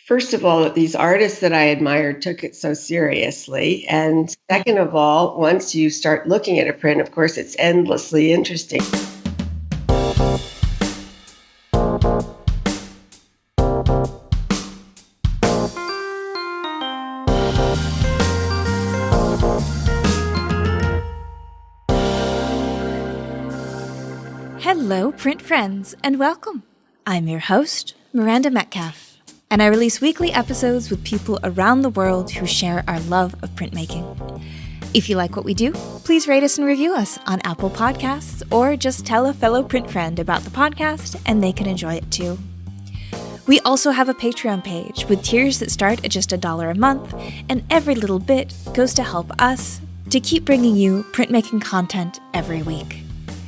first of all, that these artists that I admired took it so seriously. And second of all, once you start looking at a print, of course, it's endlessly interesting. Hello, print friends, and welcome. I'm your host, Miranda Metcalf, and I release weekly episodes with people around the world who share our love of printmaking. If you like what we do, please rate us and review us on Apple Podcasts, or just tell a fellow print friend about the podcast and they can enjoy it too. We also have a Patreon page with tiers that start at just $1 a month, and every little bit goes to help us to keep bringing you printmaking content every week.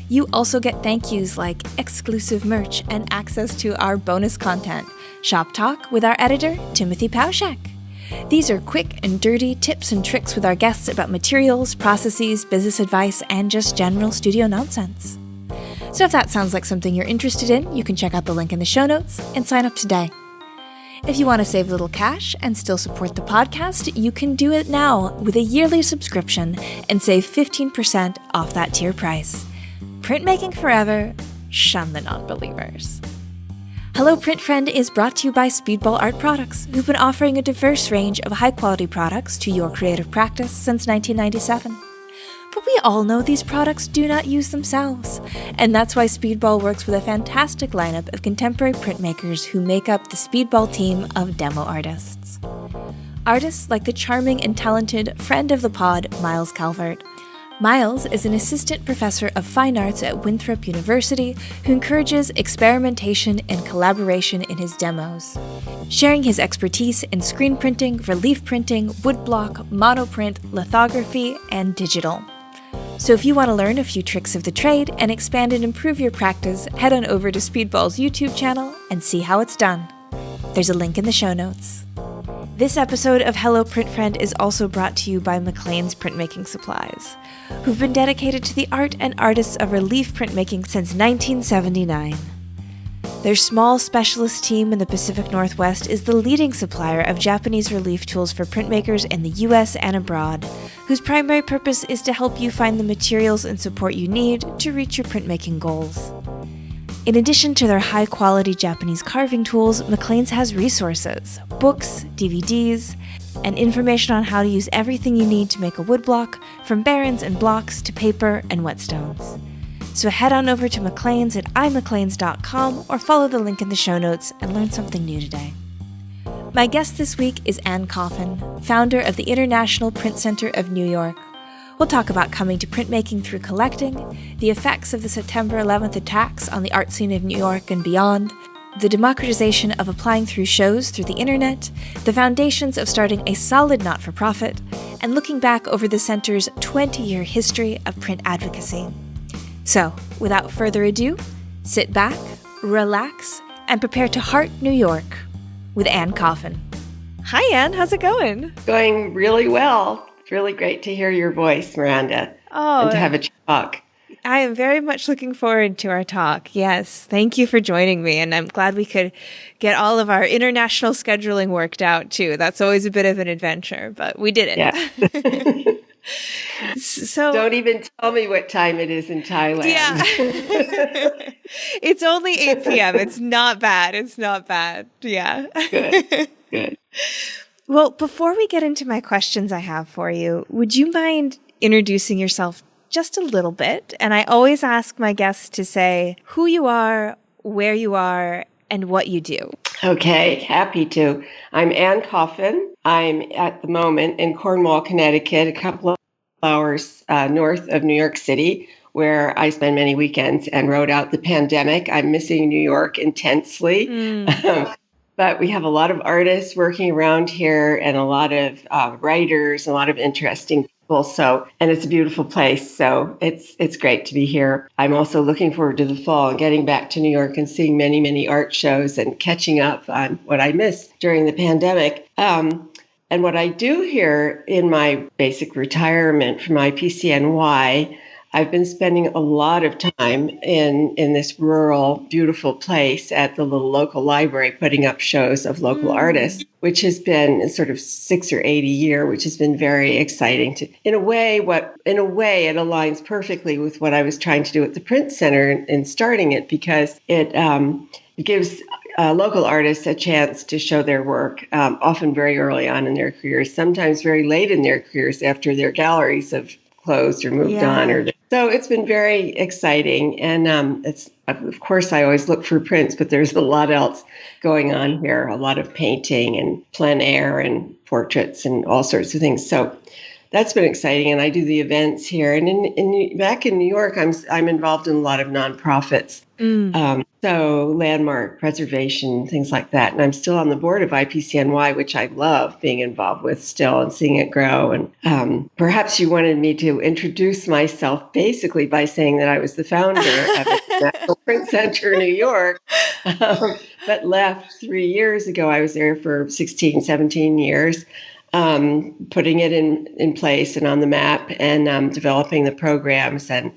You also get thank yous like exclusive merch and access to our bonus content, Shop Talk with our editor, Timothy Pauschak. These are quick and dirty tips and tricks with our guests about materials, processes, business advice, and just general studio nonsense. So if that sounds like something you're interested in, you can check out the link in the show notes and sign up today. If you want to save a little cash and still support the podcast, you can do it now with a yearly subscription and save 15% off that tier price. Printmaking forever, shun the non-believers. Hello Print Friend is brought to you by Speedball Art Products, who've been offering a diverse range of high-quality products to your creative practice since 1997. But we all know these products do not use themselves, and that's why Speedball works with a fantastic lineup of contemporary printmakers who make up the Speedball team of demo artists. Artists like the charming and talented friend of the pod, Miles Calvert. Miles is an assistant professor of fine arts at Winthrop University who encourages experimentation and collaboration in his demos, sharing his expertise in screen printing, relief printing, woodblock, monoprint, lithography, and digital. So if you want to learn a few tricks of the trade and expand and improve your practice, head on over to Speedball's YouTube channel and see how it's done. There's a link in the show notes. This episode of Hello Print Friend is also brought to you by McLean's Printmaking Supplies, who've been dedicated to the art and artists of relief printmaking since 1979. Their small specialist team in the Pacific Northwest is the leading supplier of Japanese relief tools for printmakers in the US and abroad, whose primary purpose is to help you find the materials and support you need to reach your printmaking goals. In addition to their high-quality Japanese carving tools, McLean's has resources, books, DVDs, and information on how to use everything you need to make a woodblock, from barons and blocks to paper and whetstones. So head on over to McLean's at imcleans.com or follow the link in the show notes and learn something new today. My guest this week is Anne Coffin, founder of the International Print Center of New York. We'll talk about coming to printmaking through collecting, the effects of the September 11th attacks on the art scene of New York and beyond, the democratization of applying through shows through the internet, the foundations of starting a solid not-for-profit, and looking back over the center's 20-year history of print advocacy. So, without further ado, sit back, relax, and prepare to heart New York with Anne Coffin. Hi, Anne. How's it going? Going really well. It's really great to hear your voice, Miranda, and to have a talk. I am very much looking forward to our talk. Yes. Thank you for joining me. And I'm glad we could get all of our international scheduling worked out, too. That's always a bit of an adventure, but we did it. Yeah. So don't even tell me what time it is in Thailand. Yeah. It's only 8 p.m. It's not bad. It's not bad. Yeah. Good. Well, before we get into my questions I have for you, would you mind introducing yourself just a little bit? And I always ask my guests to say who you are, where you are, and what you do. Okay, happy to. I'm Anne Coffin. I'm at the moment in Cornwall, Connecticut, a couple of hours north of New York City, where I spend many weekends and rode out the pandemic. I'm missing New York intensely. But we have a lot of artists working around here and a lot of writers, a lot of interesting people. So, and it's a beautiful place. So it's great to be here. I'm also looking forward to the fall and getting back to New York and seeing many, many art shows and catching up on what I missed during the pandemic. And what I do here in my basic retirement from my PCNY, I've been spending a lot of time in this rural, beautiful place at the little local library, putting up shows of local artists, which has been sort of 6 or 8 a year, which has been very exciting. In a way, it aligns perfectly with what I was trying to do at the Print Center in starting it, because it gives local artists a chance to show their work, often very early on in their careers, sometimes very late in their careers after their galleries have closed or moved on. So it's been very exciting. And of course, I always look for prints, but there's a lot else going on here, a lot of painting and plein air and portraits and all sorts of things. So that's been exciting, and I do the events here. And back in New York, I'm involved in a lot of nonprofits, so landmark preservation, things like that. And I'm still on the board of IPCNY, which I love being involved with still and seeing it grow. And perhaps you wanted me to introduce myself basically by saying that I was the founder of the National Print Center in New York, but left 3 years ago. I was there for 16, 17 years. Putting it in place and on the map, and developing the programs, and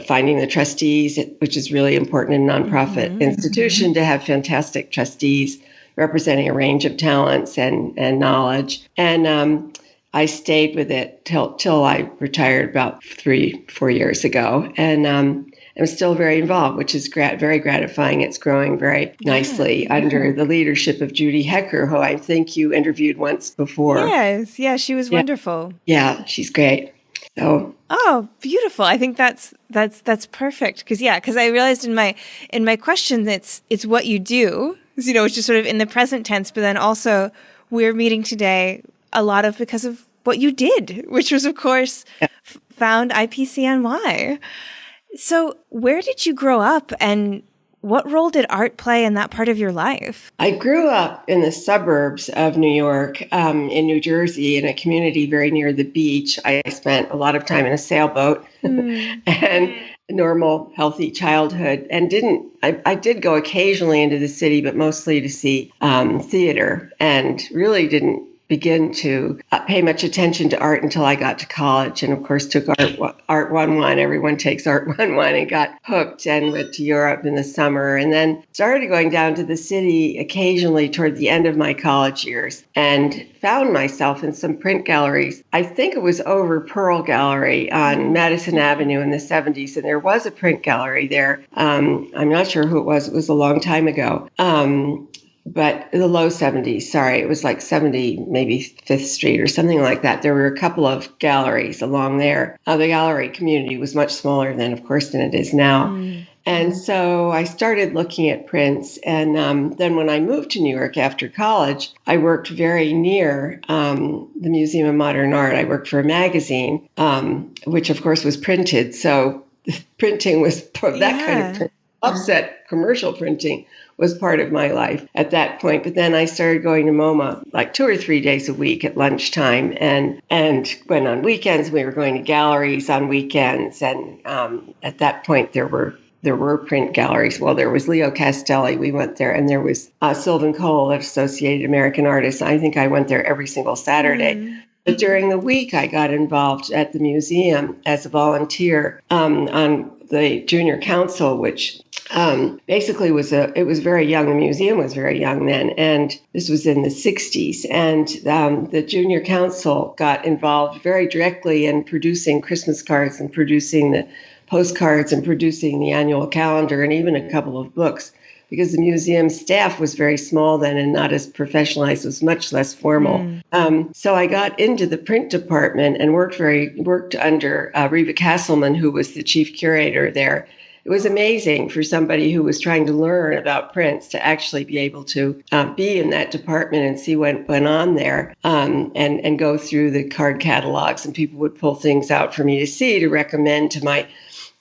finding the trustees, which is really important in a nonprofit institution to have fantastic trustees representing a range of talents and knowledge. And I stayed with it till I retired about 3-4 years ago. And I'm still very involved, which is very gratifying. It's growing very nicely under the leadership of Judy Hecker, who I think you interviewed once before. Yes, she was wonderful. Yeah, she's great. So, beautiful. I think that's perfect, because I realized in my question it's what you do, it's just sort of in the present tense, but then also we're meeting today a lot of because of what you did, which was of course found IPCNY. So where did you grow up, and what role did art play in that part of your life? I grew up in the suburbs of New York, in New Jersey, in a community very near the beach. I spent a lot of time in a sailboat and a normal, healthy childhood, and I did go occasionally into the city, but mostly to see theater, and really didn't begin to pay much attention to art until I got to college, and of course took Art 1-1. Everyone takes Art 1-1, and got hooked and went to Europe in the summer, and then started going down to the city occasionally toward the end of my college years, and found myself in some print galleries. I think it was over Pearl Gallery on Madison Avenue in the 70s, and there was a print gallery there. I'm not sure who it was. It was a long time ago. But in the low 70s, it was like 70, maybe 5th Street or something like that. There were a couple of galleries along there. The gallery community was much smaller then, of course, than it is now. And so I started looking at prints. And then when I moved to New York after college, I worked very near the Museum of Modern Art. I worked for a magazine, which of course was printed. So printing was that kind of offset commercial printing was part of my life at that point. But then I started going to MoMA like 2 or 3 days a week at lunchtime, and when on weekends we were going to galleries on weekends. And at that point there were print galleries. Well, there was Leo Castelli. We went there, and there was Sylvan Cole at Associated American Artists. I think I went there every single Saturday. But during the week, I got involved at the museum as a volunteer on the junior council, which basically it was very young. The museum was very young then, and this was in the 60s. And the junior council got involved very directly in producing Christmas cards and producing the postcards and producing the annual calendar and even a couple of books, because the museum staff was very small then and not as professionalized. It was much less formal. So I got into the print department and worked under Reva Castleman, who was the chief curator there. It was amazing for somebody who was trying to learn about prints to actually be able to be in that department and see what went on there, and go through the card catalogs, and people would pull things out for me to see, to recommend to my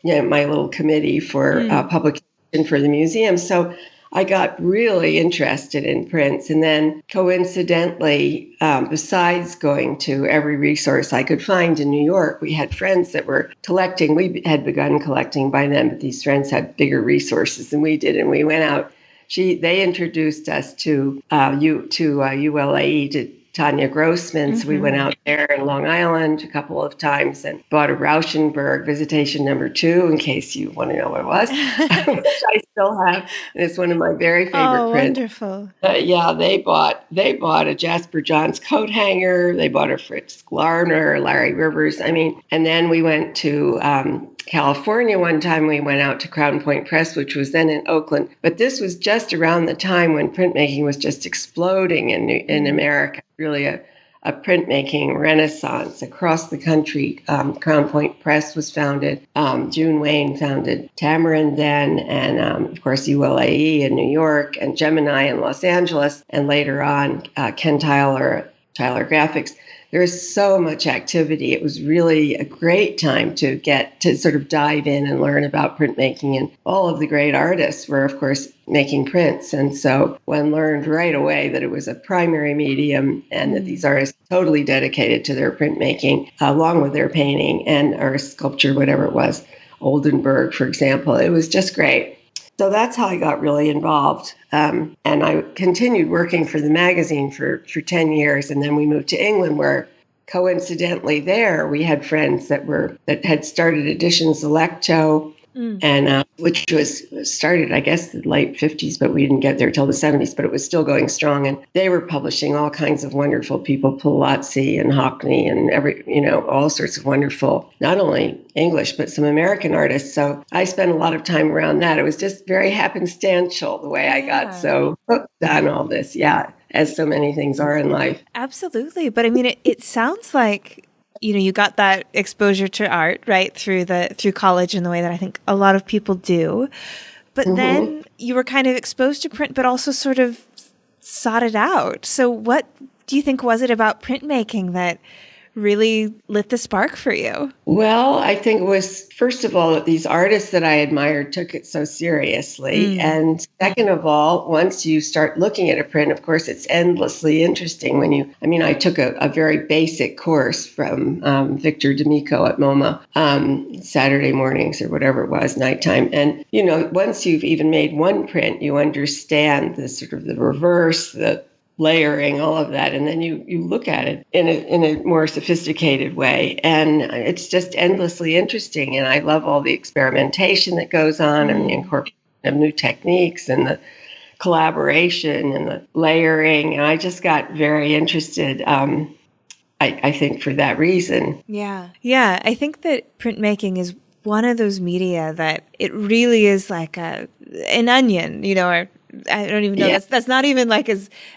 little committee for publication for the museum. So I got really interested in prints. And then coincidentally, besides going to every resource I could find in New York, we had friends that were collecting. We had begun collecting by then, but these friends had bigger resources than we did. And we went out. They introduced us to ULAE, Tanya Grossman. So we went out there in Long Island a couple of times and bought a Rauschenberg Visitation #2, in case you want to know what it was, which I still have. And it's one of my very favorite prints. Wonderful. Yeah, they bought a Jasper Johns coat hanger. They bought a Fritz Glarner, Larry Rivers. I mean, and then we went to California one time. We went out to Crown Point Press, which was then in Oakland. But this was just around the time when printmaking was just exploding in America. Really a printmaking renaissance across the country. Crown Point Press was founded. June Wayne founded Tamarind then, and of course ULAE in New York, and Gemini in Los Angeles, and later on Ken Tyler Graphics. There was so much activity. It was really a great time to get to sort of dive in and learn about printmaking. And all of the great artists were, of course, making prints. And so one learned right away that it was a primary medium and that these artists totally dedicated to their printmaking, along with their painting and or sculpture, whatever it was. Oldenburg, for example. It was just great. So that's how I got really involved. And I continued working for the magazine for 10 years. And then we moved to England, where coincidentally there we had friends that had started Editions Electo, and which was started, I guess, in the late 50s, but we didn't get there till the 70s, but it was still going strong. And they were publishing all kinds of wonderful people, Polazzi and Hockney and all sorts of wonderful, not only English, but some American artists. So I spent a lot of time around that. It was just very happenstantial the way I got so hooked on all this. Yeah, as so many things are in life. Absolutely. But I mean, it sounds like, you got that exposure to art, right, through college in the way that I think a lot of people do. But then you were kind of exposed to print, but also sort of sought it out. So what do you think was it about printmaking that really lit the spark for you? Well, I think it was, first of all, that these artists that I admired took it so seriously. And second of all, once you start looking at a print, of course, it's endlessly interesting I took a very basic course from Victor D'Amico at MoMA, Saturday mornings or whatever it was, nighttime. And, once you've even made one print, you understand the sort of the reverse, the layering, all of that. And then you look at it in a more sophisticated way. And it's just endlessly interesting. And I love all the experimentation that goes on and the incorporation of new techniques and the collaboration and the layering. And I just got very interested, I think, for that reason. Yeah. Yeah. I think that printmaking is one of those media that it really is like an onion, or I don't even know. Yeah. That's not even like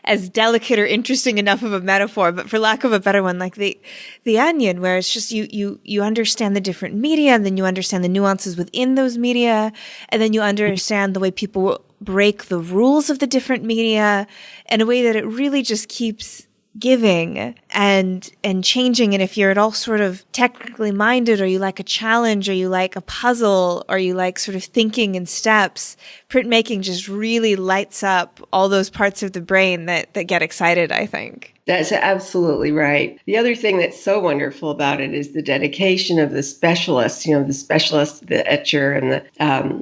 as delicate or interesting enough of a metaphor, but for lack of a better one, like the onion, where it's just you understand the different media, and then you understand the nuances within those media, and then you understand the way people break the rules of the different media in a way that it really just keeps giving and changing. And if you're at all sort of technically minded, or you like a challenge, or you like a puzzle, or you like sort of thinking in steps, printmaking just really lights up all those parts of the brain that get excited, I think. That's absolutely right. The other thing that's so wonderful about it is the dedication of the specialists, the etcher and the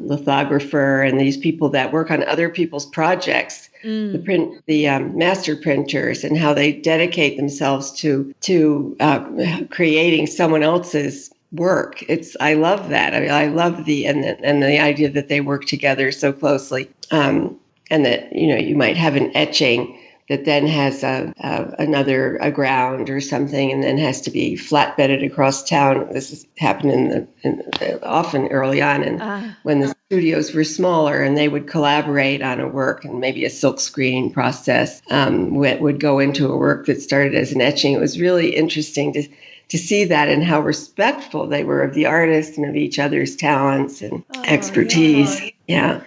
lithographer, and these people that work on other people's projects. The master printers, and how they dedicate themselves to creating someone else's work. I love that. I mean, I love the idea that they work together so closely, and that you might have an etching that then has a ground or something, and then has to be flatbedded across town. This has happened often early on, and when the studios were smaller, and they would collaborate on a work, and maybe a silkscreen process would go into a work that started as an etching. It was really interesting to see that, and how respectful they were of the artist and of each other's talents and expertise. Yeah.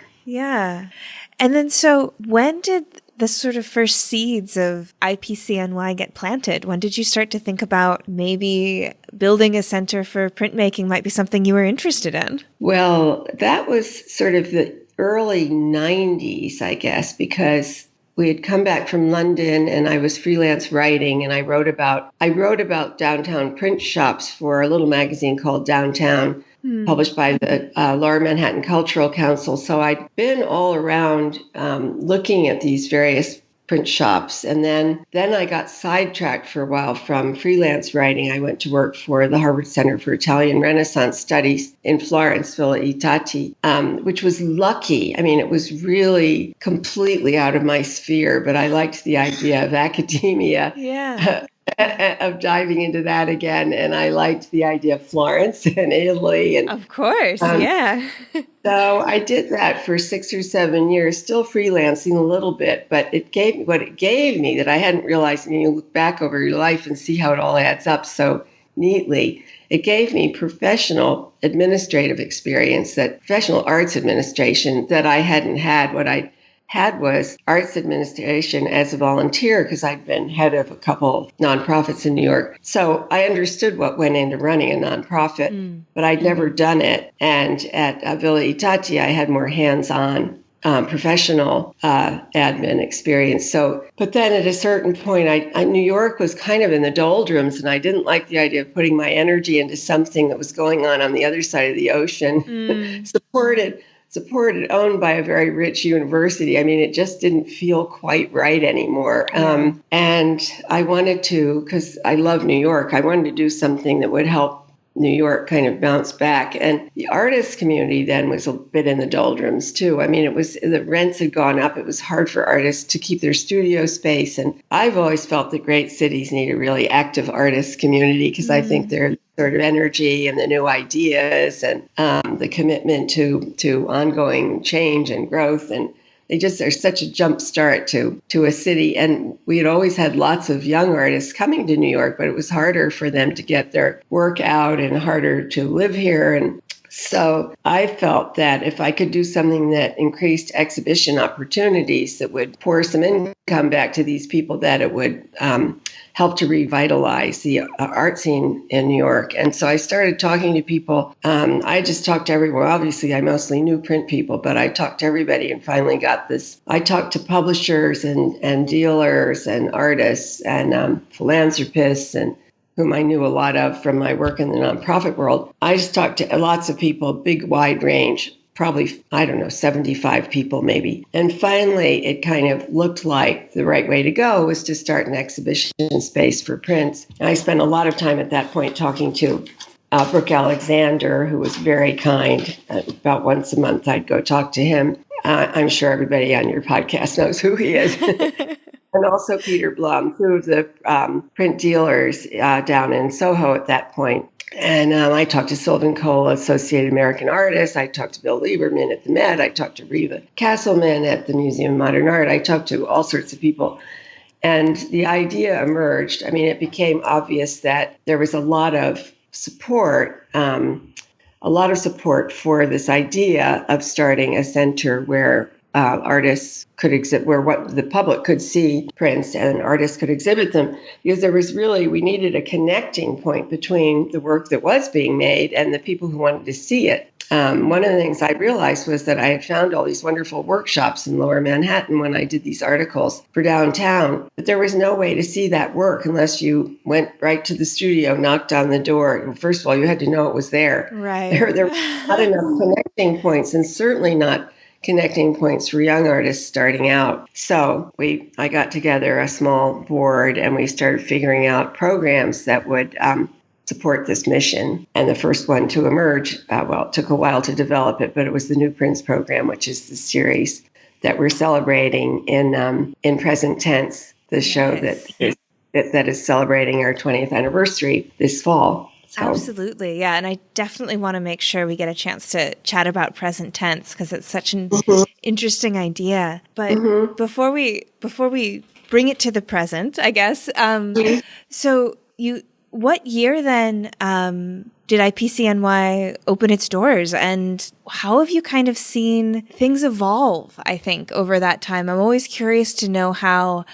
And then, so when did the sort of first seeds of IPCNY get planted? When did you start to think about maybe building a center for printmaking might be something you were interested in? Well, that was sort of the early 90s, I guess, because we had come back from London, and I was freelance writing, and I wrote about downtown print shops for a little magazine called Downtown, published by the Lower Manhattan Cultural Council. So I'd been all around looking at these various print shops. And then I got sidetracked for a while from freelance writing. I went to work for the Harvard Center for Italian Renaissance Studies in Florence, Villa Itati, which was lucky. I mean, it was really completely out of my sphere, but I liked the idea of academia. Yeah. Of diving into that again. And I liked the idea of Florence and Italy. And of course, yeah. So I did that for 6 or 7 years, still freelancing a little bit, but it gave me that I hadn't realized. When you look back over your life and see how it all adds up so neatly, it gave me professional administrative experience, that professional arts administration that I hadn't had. What I had was arts administration as a volunteer, because I'd been head of a couple nonprofits in New York. So I understood what went into running a nonprofit, but I'd never done it. And at Villa Itati, I had more hands-on professional admin experience. So, but then at a certain point, New York was kind of in the doldrums, and I didn't like the idea of putting my energy into something that was going on the other side of the ocean, supported, owned by a very rich university. I mean, it just didn't feel quite right anymore. And I wanted to, because I love New York, I wanted to do something that would help New York kind of bounce back. And the artist community then was a bit in the doldrums too. I mean, the rents had gone up. It was hard for artists to keep their studio space. And I've always felt that great cities need a really active artist community, because I think they're sort of energy and the new ideas and the commitment to ongoing change and growth. And they just are such a jump start to a city. And we had always had lots of young artists coming to New York, but it was harder for them to get their work out and harder to live here. And so I felt that if I could do something that increased exhibition opportunities, that would pour some income back to these people, that it would help to revitalize the art scene in New York. And so I started talking to people. I just talked to everyone. Obviously, I mostly knew print people, but I talked to everybody and finally got this. I talked to publishers and dealers and artists and philanthropists, and whom I knew a lot of from my work in the nonprofit world. I just talked to lots of people, big, wide range, probably, 75 people maybe. And finally, it kind of looked like the right way to go was to start an exhibition space for prints. And I spent a lot of time at that point talking to Brooke Alexander, who was very kind. About once a month, I'd go talk to him. I'm sure everybody on your podcast knows who he is. And also Peter Blum, two of the print dealers down in Soho at that point. And I talked to Sylvan Cole, Associated American Artists. I talked to Bill Lieberman at the Met. I talked to Reva Castleman at the Museum of Modern Art. I talked to all sorts of people. And the idea emerged. I mean, it became obvious that there was a lot of support for this idea of starting a center where artists could exhibit, where what the public could see prints and artists could exhibit them, because we needed a connecting point between the work that was being made and the people who wanted to see it. One of the things I realized was that I had found all these wonderful workshops in Lower Manhattan when I did these articles for downtown, but there was no way to see that work unless you went right to the studio, knocked on the door. First of all, you had to know it was there. Right. There were not enough connecting points, and certainly not connecting points for young artists starting out. So I got together a small board, and we started figuring out programs that would support this mission. And the first one to emerge, it took a while to develop it, but it was the New Prints program, which is the series that we're celebrating in present tense, the show that is celebrating our 20th anniversary this fall. So. Absolutely. Yeah. And I definitely want to make sure we get a chance to chat about present tense, because it's such an interesting idea. But before we bring it to the present, I guess, so what year then did IPCNY open its doors, and how have you kind of seen things evolve, I think, over that time? I'm always curious to know how,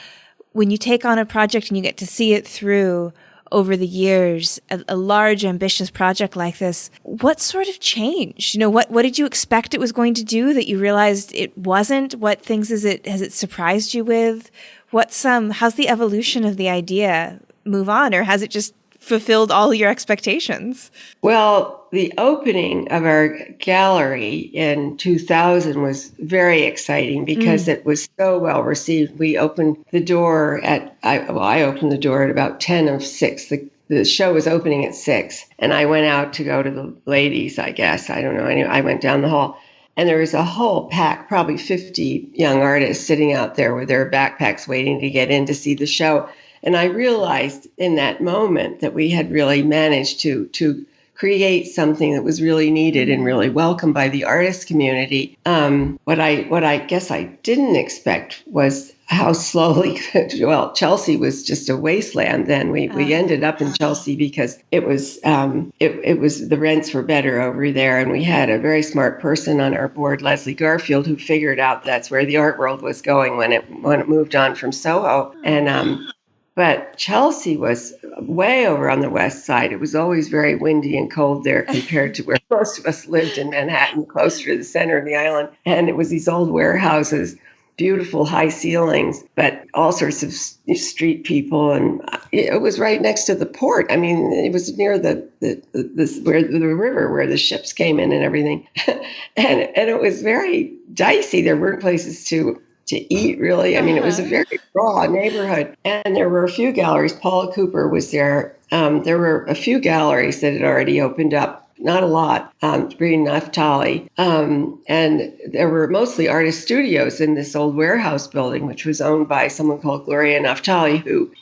when you take on a project and you get to see it through over the years, a large, ambitious project like this, what sort of changed? What did you expect it was going to do that you realized it wasn't? What things has it surprised you with? How's the evolution of the idea move on, or has it just fulfilled all your expectations. Well, the opening of our gallery in 2000 was very exciting because it was so well received. We opened the door I opened the door at about 10 of 6. The show was opening at 6, and I went out to go to the ladies, I guess. I don't know. Anyway, I went down the hall, and there was a whole pack, probably 50 young artists sitting out there with their backpacks waiting to get in to see the show. And I realized in that moment that we had really managed to create something that was really needed and really welcomed by the artist community. What I guess I didn't expect was how slowly, well, Chelsea was just a wasteland then. We ended up in Chelsea because it was the rents were better over there, and we had a very smart person on our board, Leslie Garfield, who figured out that's where the art world was going when it moved on from Soho. But Chelsea was way over on the west side. It was always very windy and cold there compared to where most of us lived in Manhattan, closer to the center of the island. And it was these old warehouses, beautiful high ceilings, but all sorts of street people. And it was right next to the port. I mean, it was near the river where the ships came in and everything. and it was very dicey. There weren't places to eat, really. I mean, it was a very raw neighborhood. And there were a few galleries. Paula Cooper was there. There were a few galleries that had already opened up. Not a lot, Green Naftali. And there were mostly artist studios in this old warehouse building, which was owned by someone called Gloria Naftali, who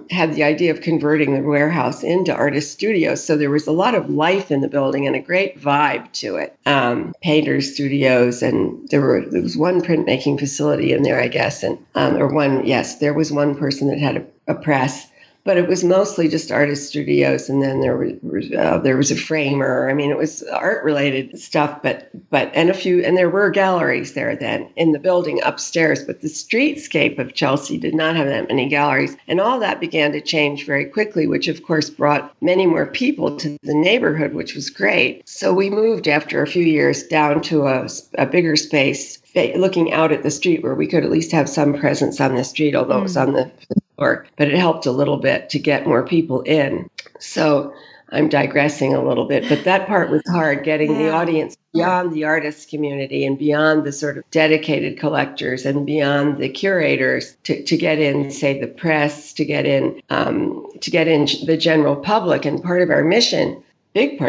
had the idea of converting the warehouse into artist studios. So there was a lot of life in the building and a great vibe to it. Painters studios, and there was one printmaking facility in there, I guess. And there was one person that had a press. But it was mostly just artist studios, and then there was a framer. I mean, it was art-related stuff, but there were galleries there then in the building upstairs. But the streetscape of Chelsea did not have that many galleries, and all that began to change very quickly, which of course brought many more people to the neighborhood, which was great. So we moved after a few years down to a bigger space, looking out at the street where we could at least have some presence on the street, although it was on the floor. But it helped a little bit to get more people in. So I'm digressing a little bit, but that part was hard, getting the audience beyond the artist community and beyond the sort of dedicated collectors and beyond the curators to get in, say, the press, to get in the general public. And big part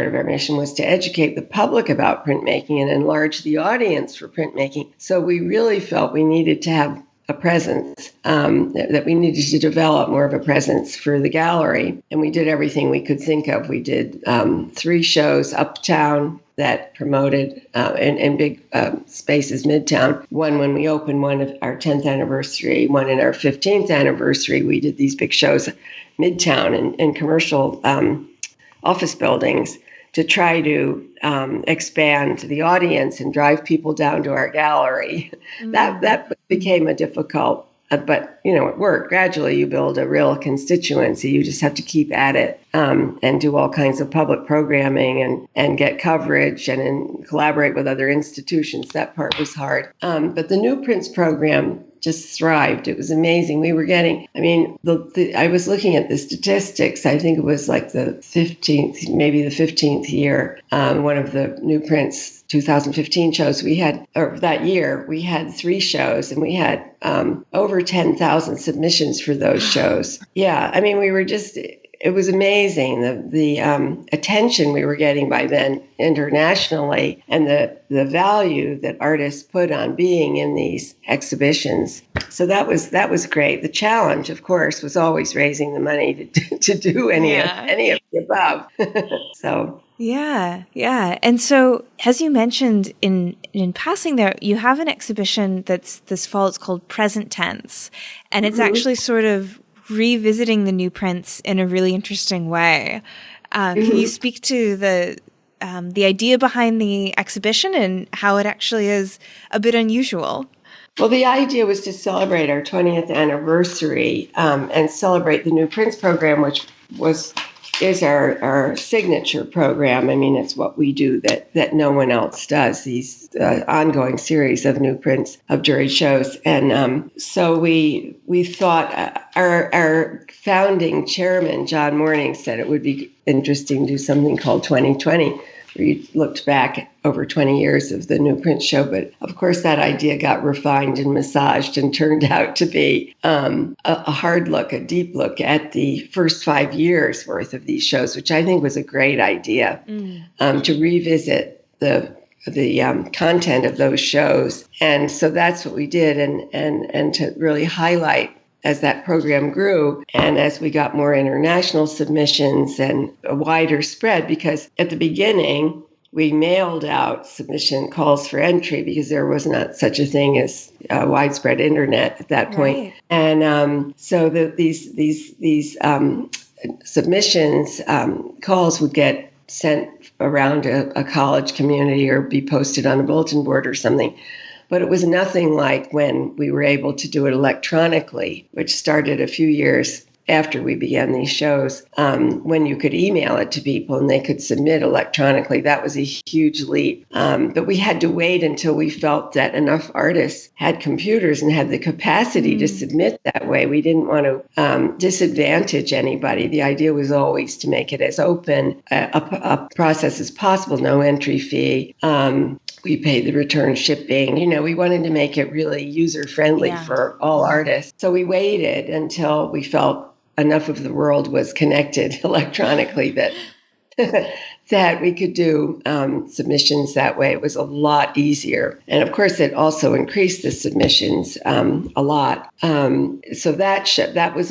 of our mission was to educate the public about printmaking and enlarge the audience for printmaking. So we really felt we needed to have a presence, that we needed to develop more of a presence for the gallery. And we did everything we could think of. We did 3 shows uptown that promoted in big spaces, midtown. One when we opened, one of our 10th anniversary, one in our 15th anniversary. We did these big shows midtown in commercial office buildings to try to expand the audience and drive people down to our gallery. That became a difficult, but it worked. Gradually, you build a real constituency. You just have to keep at it and do all kinds of public programming and get coverage and collaborate with other institutions. That part was hard. But the New Prints program just thrived. It was amazing. We were getting, I was looking at the statistics. I think it was like the 15th year, one of the New Prints 2015 shows that year, we had 3 shows and we had over 10,000 submissions for those shows. Yeah, it was amazing, the attention we were getting by then internationally and the value that artists put on being in these exhibitions. So that was great. The challenge, of course, was always raising the money to do any of the above. So. Yeah. And so, as you mentioned in passing there, you have an exhibition that's this fall. It's called Present Tense, and it's actually sort of revisiting the New Prints in a really interesting way. Can you speak to the idea behind the exhibition and how it actually is a bit unusual? Well, the idea was to celebrate our 20th anniversary and celebrate the New Prints program, which was is our signature program. I mean, it's what we do that no one else does, these ongoing series of new prints of juried shows. And so we thought our founding chairman, John Morning, said it would be interesting to do something called 2020, where you looked back over 20 years of the new print show. But of course, that idea got refined and massaged and turned out to be a hard look, a deep look at the first 5 years worth of these shows, which I think was a great idea, to revisit the content of those shows. And so that's what we did, and to really highlight, as that program grew and as we got more international submissions and a wider spread, because at the beginning we mailed out submission calls for entry because there was not such a thing as widespread internet at that point. Right. And so these submissions calls would get sent around a college community or be posted on a bulletin board or something. But it was nothing like when we were able to do it electronically, which started a few years after we began these shows, when you could email it to people and they could submit electronically. That was a huge leap. But we had to wait until we felt that enough artists had computers and had the capacity to submit that way. We didn't want to disadvantage anybody. The idea was always to make it as open a process as possible, no entry fee. We paid the return shipping. You know, we wanted to make it really user-friendly for all artists. So we waited until we felt enough of the world was connected electronically that that we could do submissions that way. It was a lot easier. And of course, it also increased the submissions a lot. So that was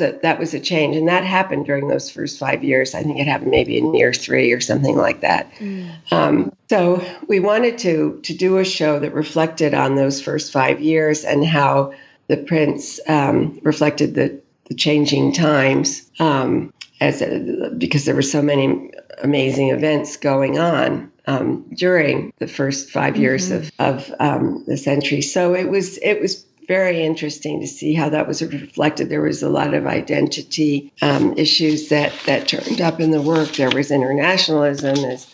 a change. And that happened during those first 5 years. I think it happened maybe in year 3 or something like that. So we wanted to do a show that reflected on those first 5 years and how the prints reflected the changing times, because there were so many amazing events going on during the first 5 years of the century. So it was very interesting to see how that was reflected. There was a lot of identity issues that turned up in the work. There was internationalism as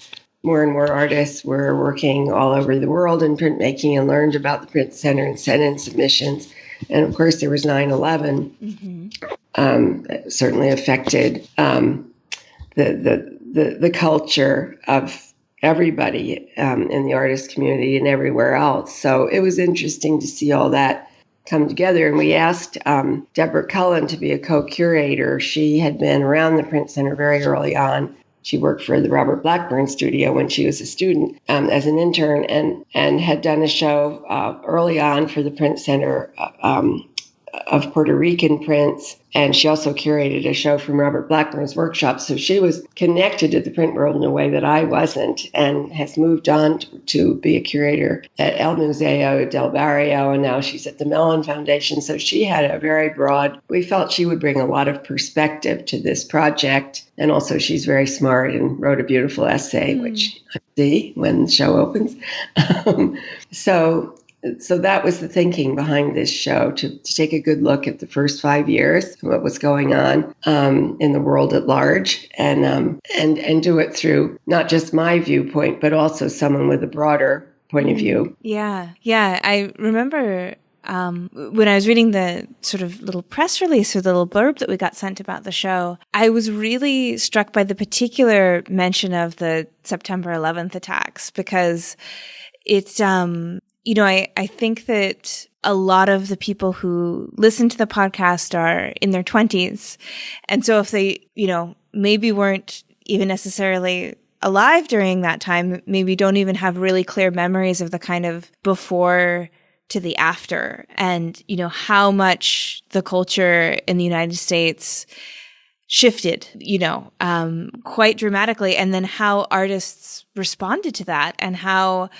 more and more artists were working all over the world in printmaking and learned about the print center and sent in submissions. And of course, there was 9/11. It certainly affected the culture of everybody in the artist community and everywhere else. So it was interesting to see all that come together. And we asked Deborah Cullen to be a co-curator. She had been around the Print Center very early on. She worked for the Robert Blackburn studio when she was a student as an intern, and had done a show early on for the Print Center of Puerto Rican prints. And she also curated a show from Robert Blackburn's workshop. So she was connected to the print world in a way that I wasn't, and has moved on to be a curator at El Museo del Barrio. And now she's at the Mellon Foundation. So she had a very broad, we felt she would bring a lot of perspective to this project. And also she's very smart and wrote a beautiful essay, which I see when the show opens. So that was the thinking behind this show, to take a good look at the first 5 years, what was going on in the world at large, and do it through not just my viewpoint, but also someone with a broader point of view. Yeah. I remember when I was reading the sort of little press release or the little blurb that we got sent about the show, I was really struck by the particular mention of the September 11th attacks, because it's I think that a lot of the people who listen to the podcast are in their 20s. And so if they, maybe weren't even necessarily alive during that time, maybe don't even have really clear memories of the kind of before to the after, and, how much the culture in the United States shifted, quite dramatically. And then how artists responded to that, and how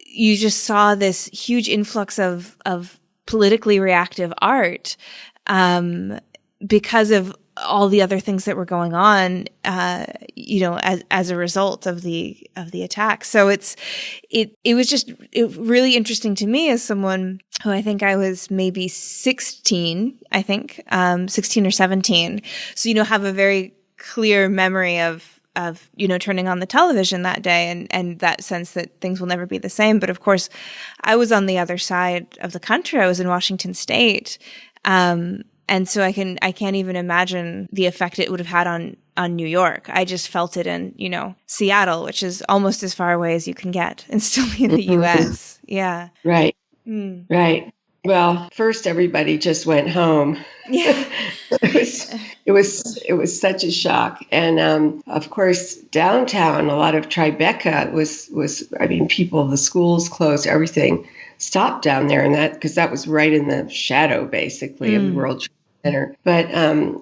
you just saw this huge influx of politically reactive art because of all the other things that were going on, as a result of the attack. So it was just really interesting to me as someone who, I think I was maybe 16 or 17. So, have a very clear memory of turning on the television that day and that sense that things will never be the same. But of course, I was on the other side of the country. I was in Washington State. And so I can't even imagine the effect it would have had on New York. I just felt it in, Seattle, which is almost as far away as you can get and still be in the US. Yeah. Right. Right. Well, first everybody just went home. Yeah. It was such a shock. And of course, downtown, a lot of Tribeca was people, the schools closed, everything stopped down there, and because that was right in the shadow, basically, of the World Trade Center. But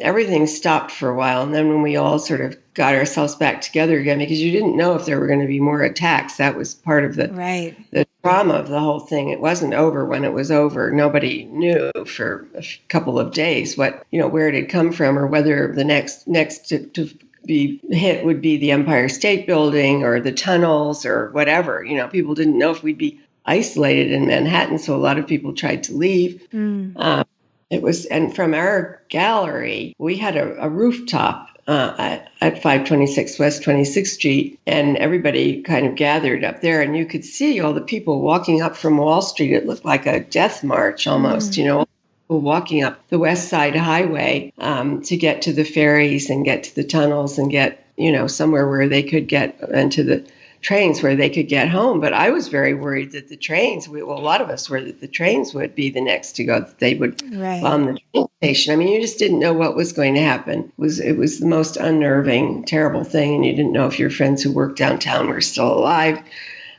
everything stopped for a while. And then when we all sort of got ourselves back together again, because you didn't know if there were going to be more attacks, that was part of the drama of the whole thing. It wasn't over when it was over. Nobody knew for a couple of days where it had come from, or whether the next to be hit would be the Empire State Building or the tunnels or whatever. People didn't know if we'd be isolated in Manhattan, so a lot of people tried to leave. And from our gallery, we had a rooftop at 526 West 26th Street, and everybody kind of gathered up there, and you could see all the people walking up from Wall Street. It looked like a death march almost, people walking up the West Side Highway to get to the ferries and get to the tunnels and get, somewhere where they could get into the trains where they could get home. But I was very worried that the trains, a lot of us were, that the trains would be the next to go, that they would bomb the train station. You just didn't know what was going to happen. It was the most unnerving, terrible thing, and you didn't know if your friends who worked downtown were still alive.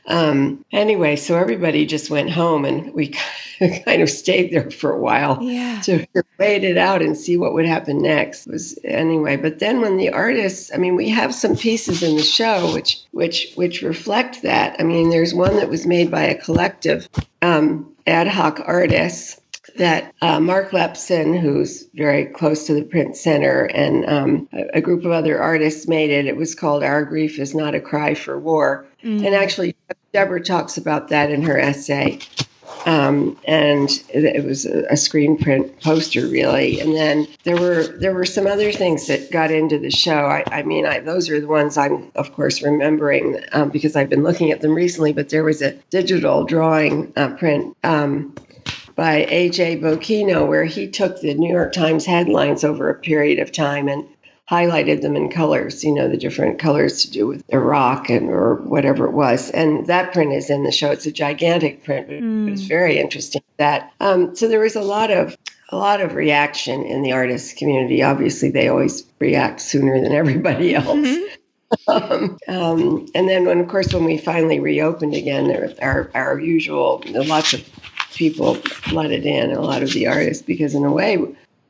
Anyway, so everybody just went home, and we kind of stayed there for a while to wait it out and see what would happen next. But then when the artists, we have some pieces in the show which reflect that. There's one that was made by a collective ad hoc artists that Mark Lepson, who's very close to the Print Center, and a group of other artists made it. It was called Our Grief Is Not a Cry for War. And actually, Deborah talks about that in her essay. And it was a screen print poster, really. And then there were some other things that got into the show. Those are the ones I'm, of course, remembering because I've been looking at them recently. But there was a digital drawing print by A.J. Bocchino, where he took the New York Times headlines over a period of time and highlighted them in colors, the different colors to do with Iraq or whatever it was. And that print is in the show. It's a gigantic print, but it's very interesting. So there was a lot of reaction in the artist community. Obviously, they always react sooner than everybody else. And then when we finally reopened again, our usual, lots of people flooded in, a lot of the artists, because in a way,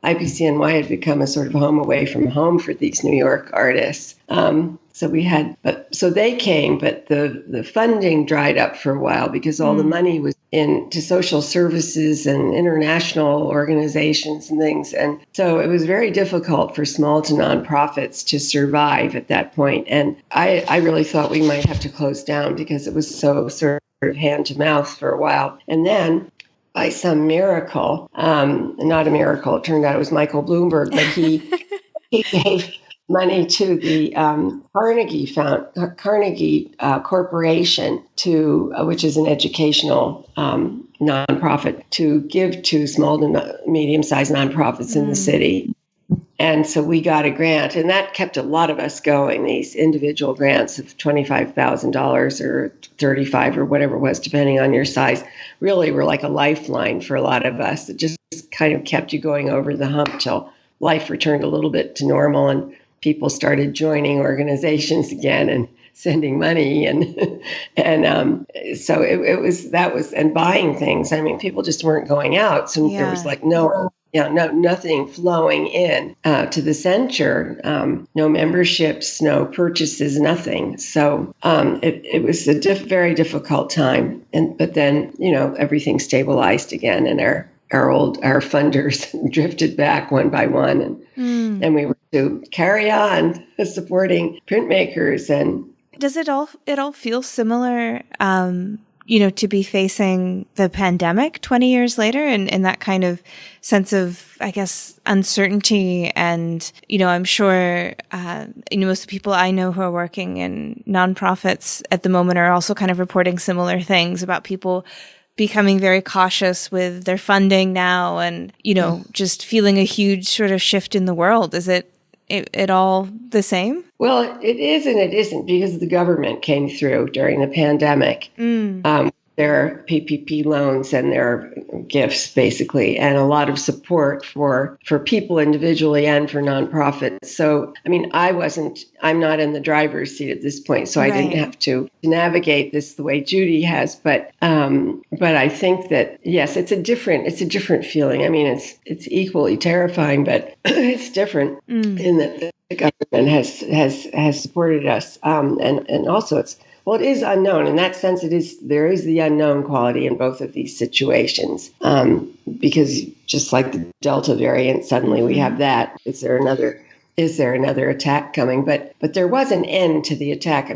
IPCNY had become a sort of home away from home for these New York artists. So they came, but the funding dried up for a while because all the money was into social services and international organizations and things. And so it was very difficult for small to nonprofits to survive at that point. And I really thought we might have to close down because it was so sort of hand to mouth for a while. And then by some miracle, not a miracle, it turned out it was Michael Bloomberg, but he gave money to the Carnegie Corporation, which is an educational nonprofit, to give to small to medium-sized nonprofits in the city. And so we got a grant, and that kept a lot of us going. These individual grants of $25,000 or $35,000 or whatever it was, depending on your size, really were like a lifeline for a lot of us. It just kind of kept you going over the hump till life returned a little bit to normal, and people started joining organizations again and sending money, so it was and buying things. People just weren't going out, so there was like nothing flowing in to the center, no memberships, no purchases, nothing. So it was a very difficult time, but then everything stabilized again, and our funders drifted back one by one, and we were to carry on supporting printmakers. And does it all feel similar to be facing the pandemic 20 years later and that kind of sense of, I guess, uncertainty. And, I'm sure, most of the people I know who are working in nonprofits at the moment are also kind of reporting similar things about people becoming very cautious with their funding now and, just feeling a huge sort of shift in the world. Is it all the same? Well, it is and it isn't, because the government came through during the pandemic. Their PPP loans and their gifts, basically, and a lot of support for people individually and for nonprofits. So, I'm not in the driver's seat at this point, so I didn't have to navigate this the way Judy has. But I think that, yes, it's a different feeling. It's equally terrifying, but it's different in that the government has supported us, and also it is unknown. In that sense, there is the unknown quality in both of these situations, because just like the Delta variant, suddenly we have that. Is there another attack coming? But there was an end to the attack.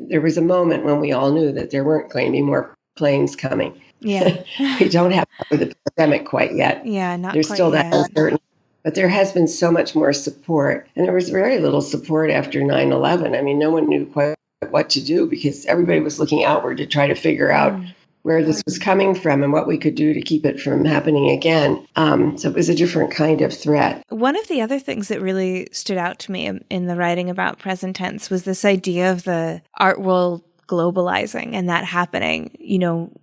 There was a moment when we all knew that there weren't going to be more planes coming. Yeah. We don't have the pandemic quite yet. Yeah, not There's quite still yet. that uncertainty. But there has been so much more support. And there was very little support after 9/11. No one knew quite what to do, because everybody was looking outward to try to figure out where this was coming from and what we could do to keep it from happening again. So it was a different kind of threat. One of the other things that really stood out to me in the writing about present tense was this idea of the art world globalizing and that happening,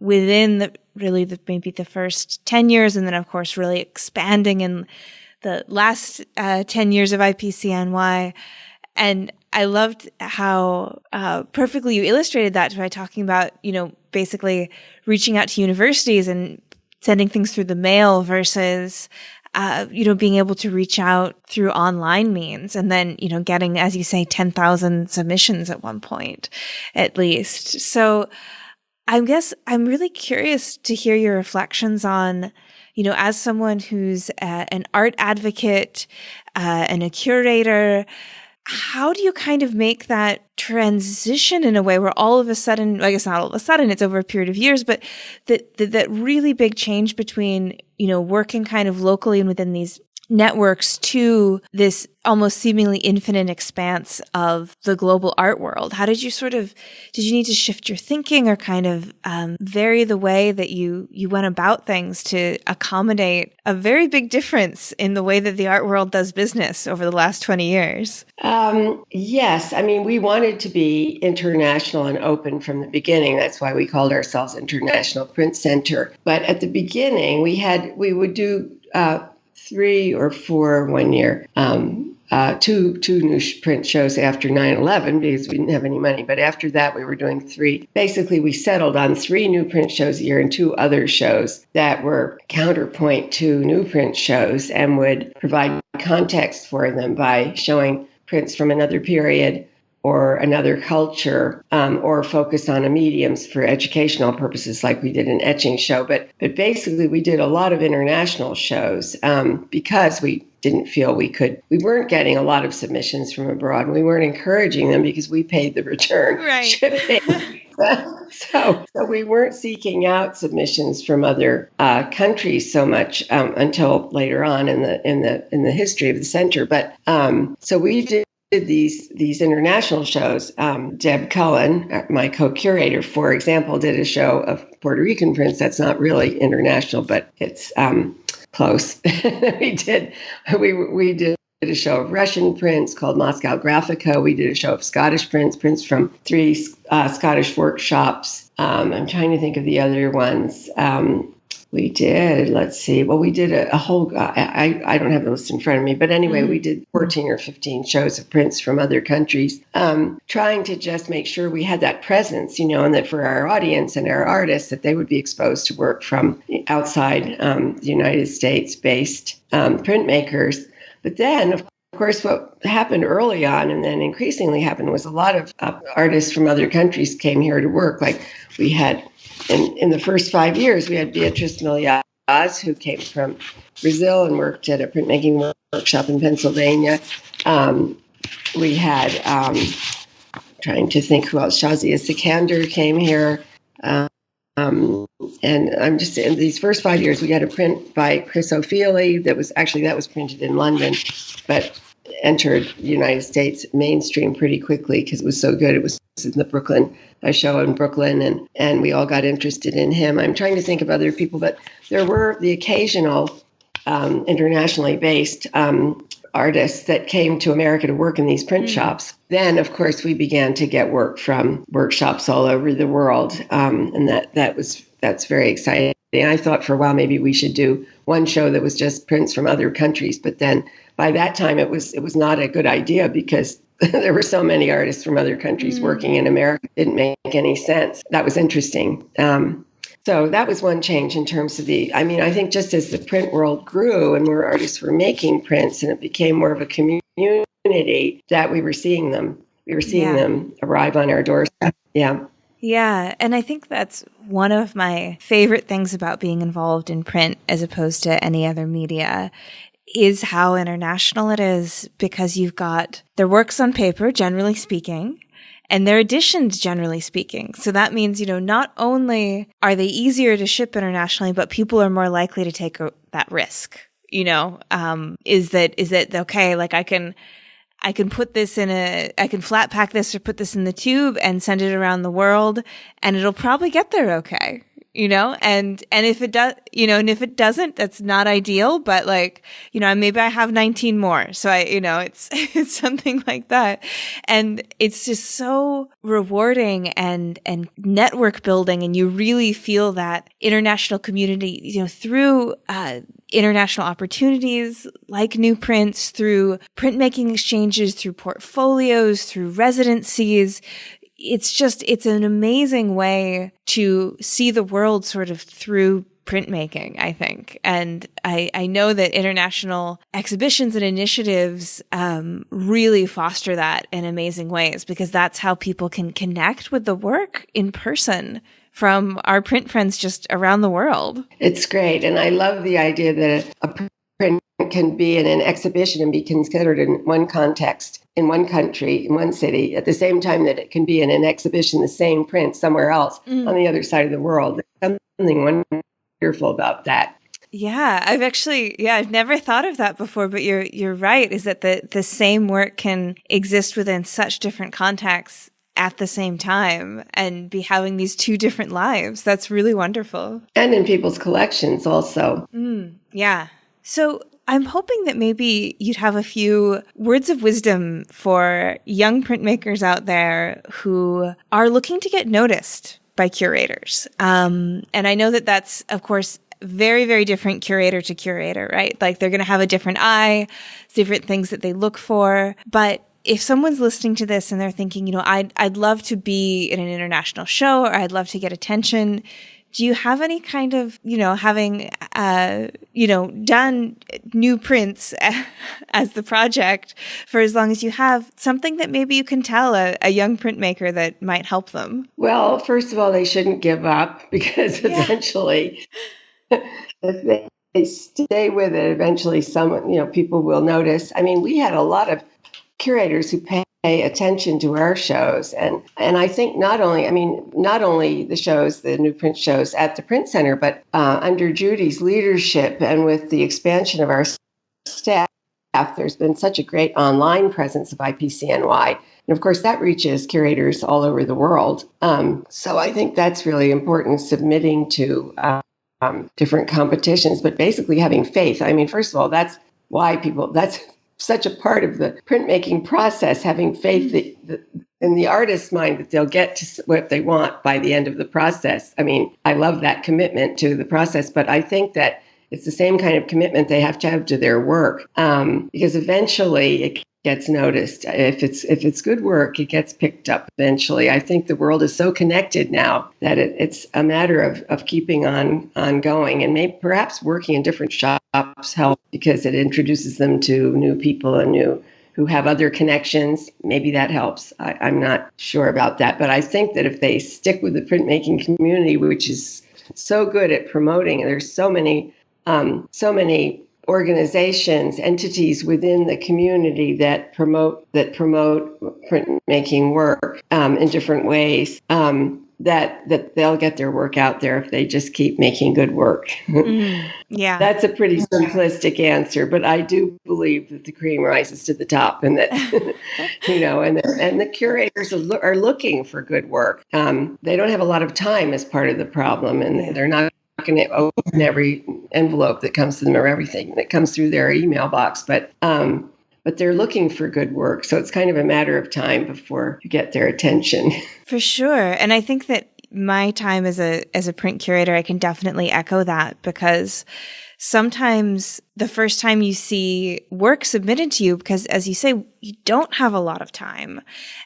within maybe the first 10 years, and then of course really expanding in the last 10 years of IPCNY. And I loved how perfectly you illustrated that by talking about, basically reaching out to universities and sending things through the mail versus, being able to reach out through online means. And then, getting, as you say, 10,000 submissions at one point, at least. So I guess I'm really curious to hear your reflections on, as someone who's an art advocate and a curator, how do you kind of make that transition in a way where all of a sudden, I guess not all of a sudden, it's over a period of years, but that really big change between, working kind of locally and within these networks to this almost seemingly infinite expanse of the global art world? How did you did you need to shift your thinking or kind of vary the way that you went about things to accommodate a very big difference in the way that the art world does business over the last 20 years? Yes. We wanted to be international and open from the beginning. That's why we called ourselves International Print Center. But at the beginning, we would do 3 or 4 one year, two new print shows after 9/11 because we didn't have any money. But after that, we were doing 3. Basically, we settled on 3 new print shows a year and 2 other shows that were counterpoint to new print shows and would provide context for them by showing prints from another period or another culture, or focus on a mediums for educational purposes, like we did an etching show. But basically, we did a lot of international shows because we didn't feel we weren't getting a lot of submissions from abroad. We weren't encouraging them because we paid the return shipping. So we weren't seeking out submissions from other countries so much until later on in the history of the center. But so we did these international shows. Deb Cullen, my co-curator, for example, did a show of Puerto Rican prints. That's not really international, but it's close. we did a show of Russian prints called Moscow Graphica. We did a show of Scottish prints from 3 Scottish workshops. I'm trying to think of the other ones. We did, we did a whole, I don't have the list in front of me, but anyway, we did 14 or 15 shows of prints from other countries, trying to just make sure we had that presence, and that for our audience and our artists, that they would be exposed to work from outside the United States-based printmakers. But then, of course, what happened early on and then increasingly happened was a lot of artists from other countries came here to work. Like we had, in the first 5 years, we had Beatrice Milhaz, who came from Brazil and worked at a printmaking workshop in Pennsylvania. We had, trying to think who else, Shazia Sikander came here. and I'm just in these first 5 years, we got a print by Chris O'Feely that was printed in London, but entered the United States mainstream pretty quickly because it was so good. It was in the Brooklyn, a show in Brooklyn, and we all got interested in him. I'm trying to think of other people, but there were the occasional internationally based artists that came to America to work in these print shops. Then, of course, we began to get work from workshops all over the world, and that's very exciting. I thought for a while maybe we should do one show that was just prints from other countries, but then by that time it was not a good idea because there were so many artists from other countries working in America. It didn't make any sense. That was interesting. So that was one change in terms of I think just as the print world grew and more artists were making prints and it became more of a community, that we were seeing them. We were seeing them arrive on our doorstep. Yeah. Yeah. And I think that's one of my favorite things about being involved in print as opposed to any other media is how international it is, because you've got their works on paper, generally speaking, and their editions, generally speaking. So that means, not only are they easier to ship internationally, but people are more likely to take that risk. Is that okay? Like I can put this I can flat pack this or put this in the tube and send it around the world and it'll probably get there okay. And if it does, and if it doesn't, that's not ideal, but maybe I have 19 more. So it's something like that. And it's just so rewarding and network building. And you really feel that international community, through, international opportunities like new prints, through printmaking exchanges, through portfolios, through residencies. It's an amazing way to see the world sort of through printmaking, I think. And I know that international exhibitions and initiatives really foster that in amazing ways, because that's how people can connect with the work in person from our print friends just around the world. It's great. And I love the idea that a print can be in an exhibition and be considered in one context, in one country, in one city, at the same time that it can be in an exhibition, the same print somewhere else on the other side of the world. There's something wonderful about that. Yeah, I've never thought of that before, but you're right, is that the same work can exist within such different contexts at the same time and be having these two different lives. That's really wonderful. And in people's collections also. Yeah. So I'm hoping that maybe you'd have a few words of wisdom for young printmakers out there who are looking to get noticed by curators. And I know that that's, of course, very, very different curator to curator, right? Like they're going to have a different eye, different things that they look for. But if someone's listening to this and they're thinking, I'd love to be in an international show, or I'd love to get attention, do you have any kind of, having, done new prints as the project for as long as you have, something that maybe you can tell a young printmaker that might help them? Well, first of all, they shouldn't give up, because eventually, if they stay with it, eventually people will notice. I mean, we had a lot of curators who pay attention to our shows. And I think not only the shows, the new print shows at the print center, but under Judy's leadership and with the expansion of our staff, there's been such a great online presence of IPCNY. And of course, that reaches curators all over the world. So I think that's really important, submitting to different competitions, but basically having faith. I mean, first of all, that's such a part of the printmaking process, having faith in the artist's mind that they'll get to what they want by the end of the process. I mean, I love that commitment to the process, but I think that it's the same kind of commitment they have to their work, because eventually it gets noticed. If it's good work, it gets picked up eventually. I think the world is so connected now that it's a matter of keeping on going, and maybe perhaps working in different shops help, because it introduces them to new people and who have other connections. Maybe that helps. I'm not sure about that, but I think that if they stick with the printmaking community, which is so good at promoting, and there's so many organizations, entities within the community that promote printmaking work in different ways. that they'll get their work out there if they just keep making good work. Yeah. That's a pretty simplistic answer, but I do believe that the cream rises to the top, and that and the curators are looking for good work. They don't have a lot of time as part of the problem, and they're not going to open every envelope that comes to them or everything that comes through their email box, but they're looking for good work. So it's kind of a matter of time before you get their attention. For sure. And I think that my time as a print curator, I can definitely echo that, because sometimes the first time you see work submitted to you, because as you say, you don't have a lot of time,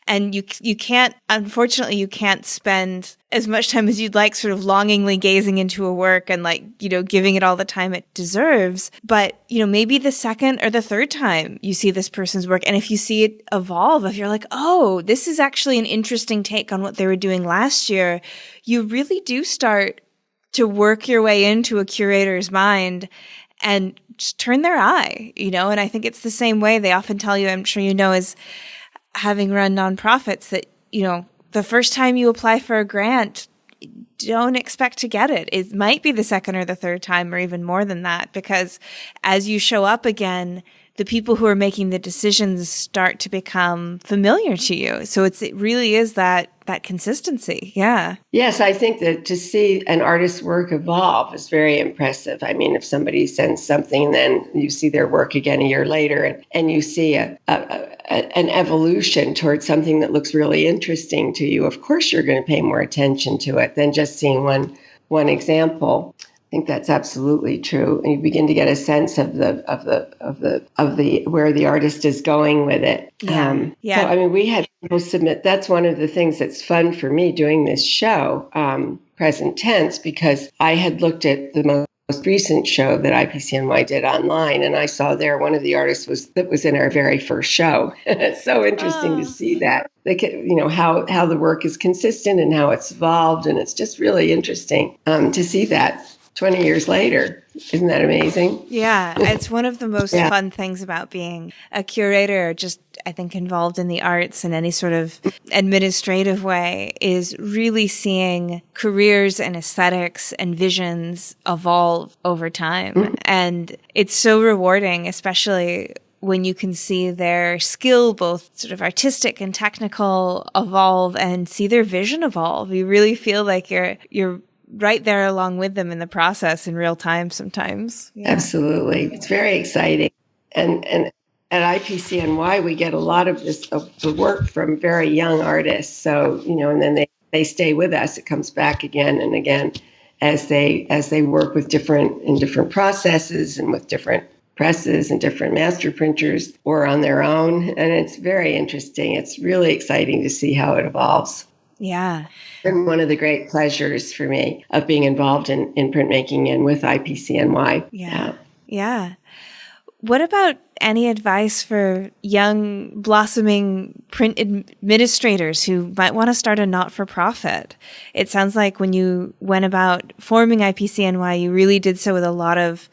and you can't, unfortunately, you can't spend as much time as you'd like sort of longingly gazing into a work and giving it all the time it deserves. But, maybe the second or the third time you see this person's work, and if you see it evolve, if you're like, oh, this is actually an interesting take on what they were doing last year, you really do start to work your way into a curator's mind and just turn their eye, and I think it's the same way they often tell you, I'm sure as having run nonprofits, that, the first time you apply for a grant, don't expect to get it. It might be the second or the third time or even more than that, because as you show up again, the people who are making the decisions start to become familiar to you. So it really is that consistency. Yeah. Yes, I think that to see an artist's work evolve is very impressive. I mean, if somebody sends something, then you see their work again a year later, and you see an evolution towards something that looks really interesting to you, of course you're going to pay more attention to it than just seeing one example. I think that's absolutely true. And you begin to get a sense of the where the artist is going with it. So, I mean, we had people submit. That's one of the things that's fun for me doing this show, present tense, because I had looked at the most recent show that IPCNY did online, and I saw there one of the artists was in our very first show. It's so interesting to see that. How the work is consistent and how it's evolved, and it's just really interesting to see that 20 years later. Isn't that amazing? Yeah, it's one of the most fun things about being a curator, or just, I think, involved in the arts in any sort of administrative way, is really seeing careers and aesthetics and visions evolve over time. Mm-hmm. And it's so rewarding, especially when you can see their skill, both sort of artistic and technical, evolve, and see their vision evolve. You really feel like you're right there along with them in the process in real time sometimes. Yeah. Absolutely. It's very exciting. And at IPCNY, we get a lot of the work from very young artists. So, and then they stay with us. It comes back again and again as they work with different processes and with different presses and different master printers or on their own. And it's very interesting. It's really exciting to see how it evolves. Yeah. And one of the great pleasures for me of being involved in printmaking and with IPCNY. Yeah. What about any advice for young blossoming print administrators who might want to start a not-for-profit? It sounds like when you went about forming IPCNY, you really did so with a lot of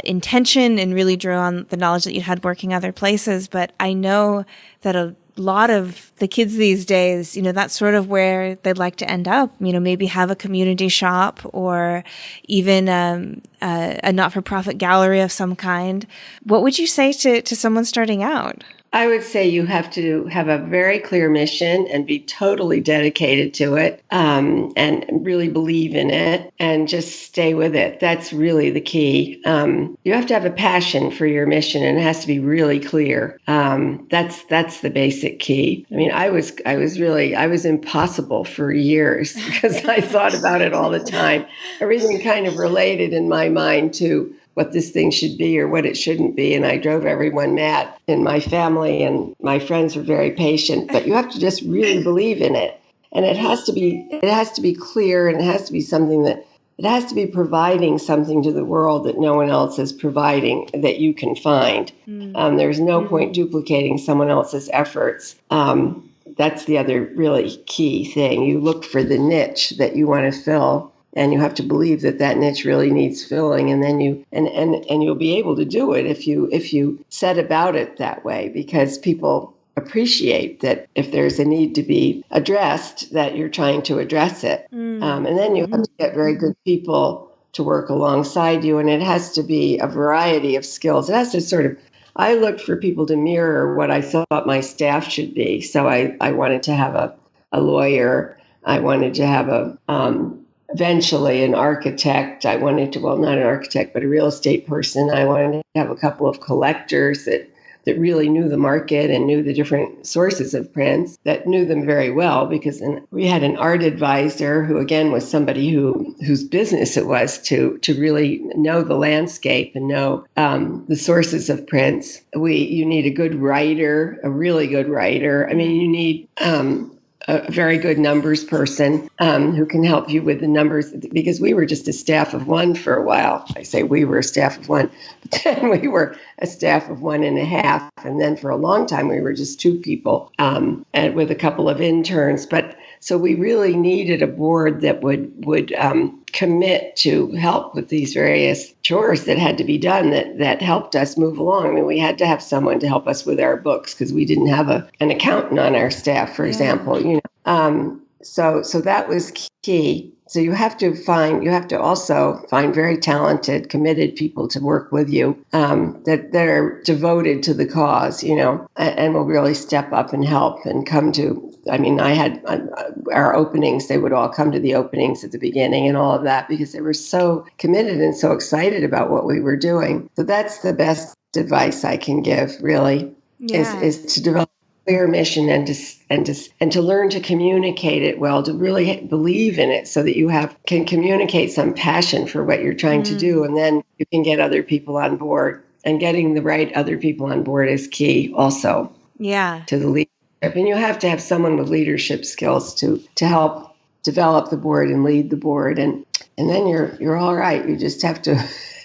intention and really drew on the knowledge that you had working other places. But I know that a lot of the kids these days, that's sort of where they'd like to end up, maybe have a community shop or even a not-for-profit gallery of some kind. What would you say to someone starting out? I would say you have to have a very clear mission and be totally dedicated to it, and really believe in it and just stay with it. That's really the key. You have to have a passion for your mission, and it has to be really clear. That's the basic key. I mean, I was impossible for years because I thought about it all the time. Everything kind of related in my mind to what this thing should be or what it shouldn't be. And I drove everyone mad in my family, and my friends were very patient, but you have to just really believe in it. And it has to be clear, and it has to be something that it has to be providing something to the world that no one else is providing that you can find. There's no point duplicating someone else's efforts. That's the other really key thing. You look for the niche that you want to fill, and you have to believe that niche really needs filling, and then you'll be able to do it if you set about it that way, because people appreciate that if there's a need to be addressed, that you're trying to address it. And then you have to get very good people to work alongside you. And it has to be a variety of skills. It has to sort of, I looked for people to mirror what I thought my staff should be. So I wanted to have a lawyer. I wanted to have eventually an architect. I wanted to, well, not an architect, but a real estate person. I wanted to have a couple of collectors that really knew the market and knew the different sources of prints, that knew them very well, because we had an art advisor who, again, was somebody whose business it was to really know the landscape and know the sources of prints. You need a good writer, a really good writer. I mean, you need a very good numbers person who can help you with the numbers, because we were just a staff of one for a while. I say we were a staff of one, but then we were a staff of 1.5. And then for a long time, we were just 2 people and with a couple of interns. But so we really needed a board that would commit to help with these various chores that had to be done that helped us move along. I mean, we had to have someone to help us with our books because we didn't have an accountant on our staff, for example. So that was key. So you have to also find very talented, committed people to work with you that are devoted to the cause, and will really step up and help and come to. I mean, I had our openings, they would all come to the openings at the beginning and all of that because they were so committed and so excited about what we were doing. So that's the best advice I can give, really, is to develop a clear mission and to learn to communicate it well, to really believe in it so that you can communicate some passion for what you're trying to do, and then you can get other people on board. And getting the right other people on board is key also to the leadership. And you have to have someone with leadership skills to help develop the board and lead the board. And then you're all right. You just have to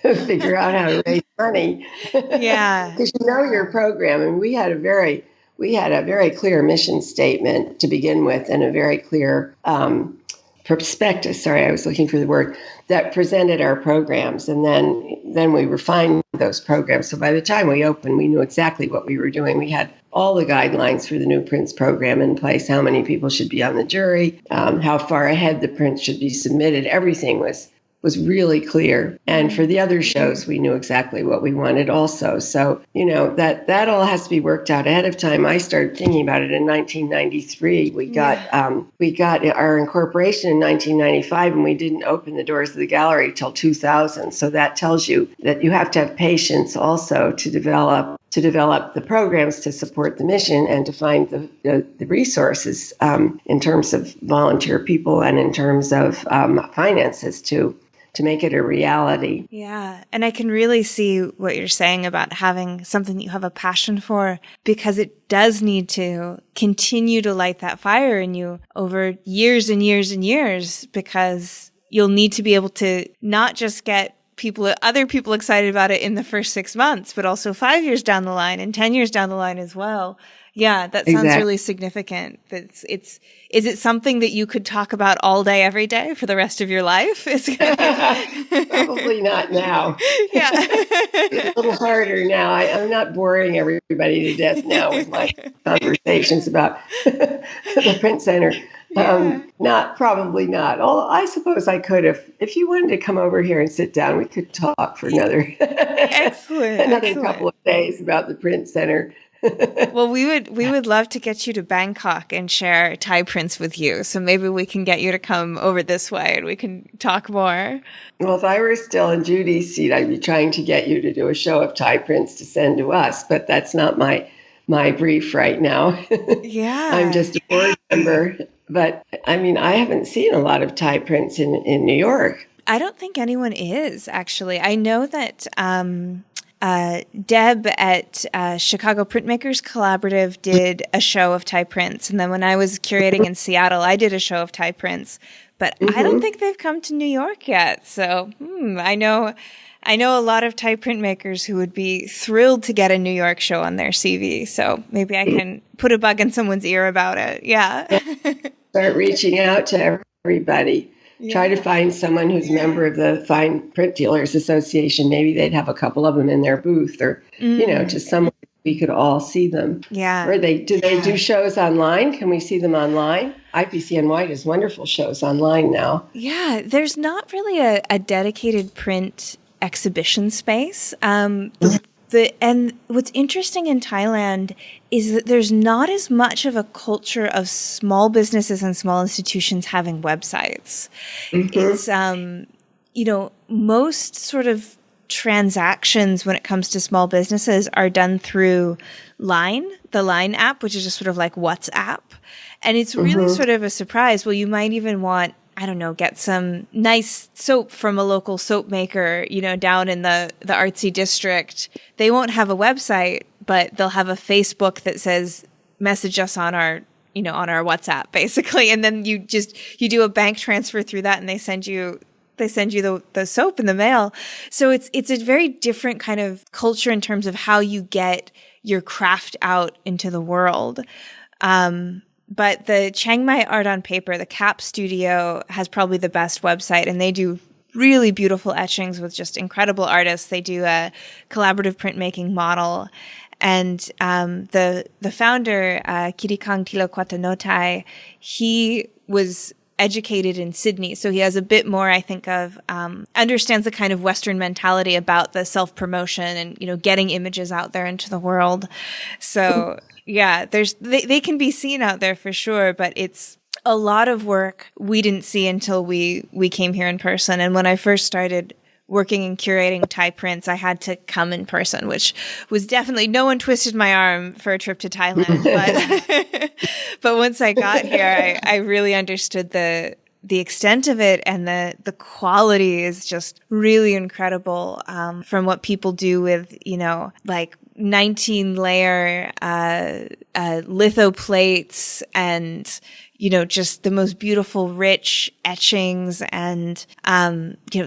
figure out how to raise money. Yeah. Because you know your program. And we had a very clear mission statement to begin with, and a very clear prospectus. Sorry, I was looking for the word that presented our programs. And then we refined those programs. So by the time we opened, we knew exactly what we were doing. We had all the guidelines for the new prints program in place, how many people should be on the jury, how far ahead the prints should be submitted. Everything was really clear. And for the other shows, we knew exactly what we wanted also. So, that all has to be worked out ahead of time. I started thinking about it in 1993. We got our incorporation in 1995, and we didn't open the doors of the gallery till 2000. So that tells you that you have to have patience also to develop the programs to support the mission and to find the resources in terms of volunteer people and in terms of finances to make it a reality. Yeah. And I can really see what you're saying about having something that you have a passion for, because it does need to continue to light that fire in you over years and years and years, because you'll need to be able to not just get other people excited about it in the first 6 months, but also 5 years down the line and 10 years down the line as well. Yeah, that sounds really significant. Is it something that you could talk about all day, every day for the rest of your life? Probably not now. Yeah. It's a little harder now. I'm not boring everybody to death now with my conversations about the print center. Probably not. Although I suppose I could have. If you wanted to come over here and sit down, we could talk for another couple of days about the print center. Well, we would love to get you to Bangkok and share Thai prints with you. So maybe we can get you to come over this way and we can talk more. Well, if I were still in Judy's seat, I'd be trying to get you to do a show of Thai prints to send to us. But that's not my brief right now. Yeah. I'm just a board member. But I mean, I haven't seen a lot of Thai prints in New York. I don't think anyone is, actually. I know that Deb at Chicago Printmakers Collaborative did a show of Thai prints. And then when I was curating in Seattle, I did a show of Thai prints. But I don't think they've come to New York yet. So I know a lot of Thai printmakers who would be thrilled to get a New York show on their CV. So maybe I can put a bug in someone's ear about it. Yeah. Start reaching out to everybody. Yeah. Try to find someone who's a member of the Fine Print Dealers Association. Maybe they'd have a couple of them in their booth, or, just someone we could all see them. Yeah. Or do they do shows online? Can we see them online? IPCNY does wonderful shows online now. Yeah, there's not really a dedicated print exhibition space. And what's interesting in Thailand is that there's not as much of a culture of small businesses and small institutions having websites. It's, most sort of transactions when it comes to small businesses are done through Line, the Line app, which is just sort of like WhatsApp. And it's really sort of a surprise. Well, you might even want, I don't know, get some nice soap from a local soap maker, down in the artsy district. They won't have a website, but they'll have a Facebook that says, message us on our WhatsApp, basically. And then you do a bank transfer through that and they send you the soap in the mail. So it's a very different kind of culture in terms of how you get your craft out into the world. But the Chiang Mai Art on Paper, the CAP studio, has probably the best website, and they do really beautiful etchings with just incredible artists. They do a collaborative printmaking model. And the founder, Kirikang Tilokwatanotai, he was educated in Sydney. So he has a bit more, I think, of understands the kind of Western mentality about the self-promotion and, getting images out there into the world. So yeah, they can be seen out there for sure, but it's a lot of work we didn't see until we came here in person. And when I first started working and curating Thai prints, I had to come in person, which was definitely, no one twisted my arm for a trip to Thailand. But once I got here, I really understood the extent of it, and the quality is just really incredible, from what people do with, like 19-layer litho plates and, just the most beautiful, rich etchings and,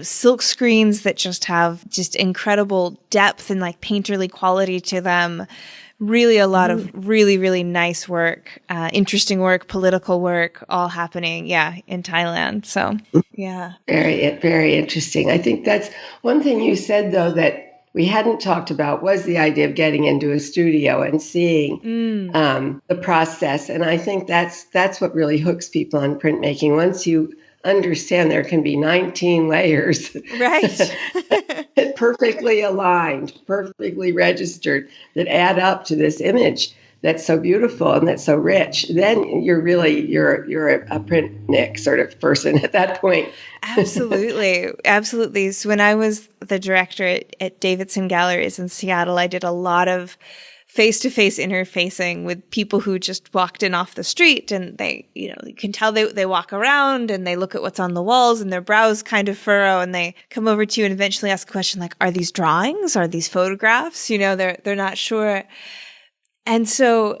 silk screens that just have just incredible depth and like painterly quality to them. Really a lot of really, really nice work, interesting work, political work, all happening, in Thailand. So, yeah. Very, very interesting. I think that's one thing you said, though, that we hadn't talked about was the idea of getting into a studio and seeing the process. And I think that's what really hooks people on printmaking. Once you understand there can be 19 layers, right? perfectly aligned, perfectly registered, that add up to this image that's so beautiful and that's so rich, then you're a printnik sort of person at that point. Absolutely. So when I was the director at Davidson Galleries in Seattle, I did a lot of face-to-face interfacing with people who just walked in off the street, and they, you can tell they walk around and they look at what's on the walls and their brows kind of furrow, and they come over to you and eventually ask a question like, are these drawings? Are these photographs? They're not sure. And so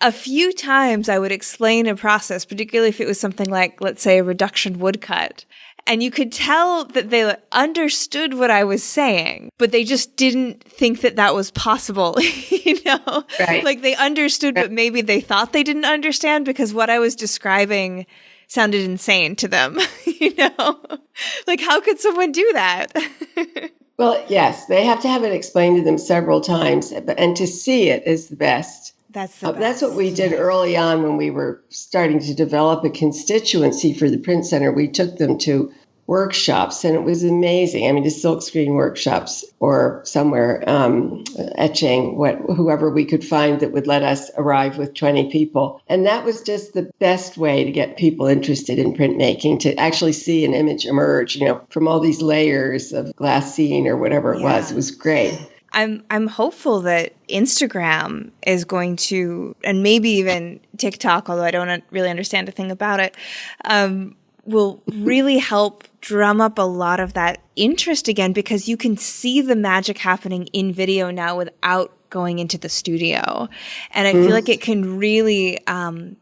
a few times I would explain a process, particularly if it was something like, let's say, a reduction woodcut. And you could tell that they understood what I was saying, but they just didn't think that was possible, Right. Like they understood, but maybe they thought they didn't understand because what I was describing sounded insane to them, Like how could someone do that? Well, yes, they have to have it explained to them several times, and to see it is the best. That's the best. That's what we did early on when we were starting to develop a constituency for the Print Center. We took them to workshops, and it was amazing. I mean, the silkscreen workshops or somewhere, etching, whoever we could find that would let us arrive with 20 people. And that was just the best way to get people interested in printmaking, to actually see an image emerge, from all these layers of glassine or whatever it was. It was great. I'm hopeful that Instagram is going to, and maybe even TikTok, although I don't really understand a thing about it, will really help drum up a lot of that interest again, because you can see the magic happening in video now without going into the studio. And I feel like it can really